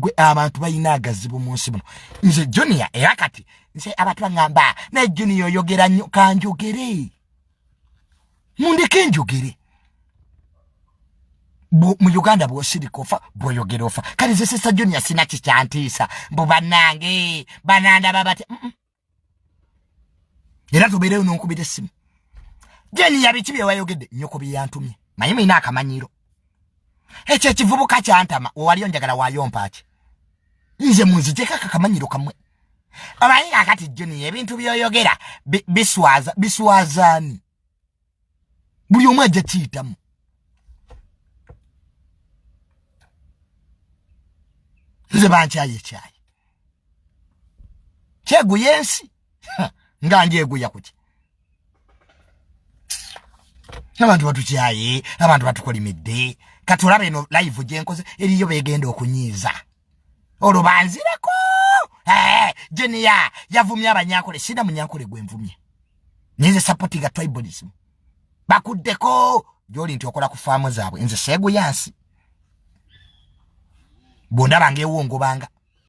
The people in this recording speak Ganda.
gwe abantu bayina agazibu mu nsi muno nze Junior era kati nze abantu bangamba na Junior yogera nnyo kanjogere mundeke njogere mu Uganda bw'osirika ofa bw'oyogera ofa kale nze Sister Junior sina kikyantiisa mbu bannange bananda babate era tubeereyo n'onkubira essimu Junior biki bye wayogedde nnyoko bye yantumye manyi mulina akamanyiro ekyo ekivubuka kyantama wali onjagala wayompa ki nze munzijeko akamanyiro kamwe abayi akati Junior ebintu byoyogera biswazaani buli omu ajja kiyitamu nze bankyaye ekyayi kyeguya ensi nga njeguya kuki abantu batukyaye abantu batukolimidde katulabe no live gyenkoze eriyo begenda okunyiiza olubanzireko Junior yavumya abanyankole sina munyankole gwenvumye nize supporting tribalism bakuddeko joli nti okola ku faamu zaabwe nze seegu yansi bonda bange wongo banga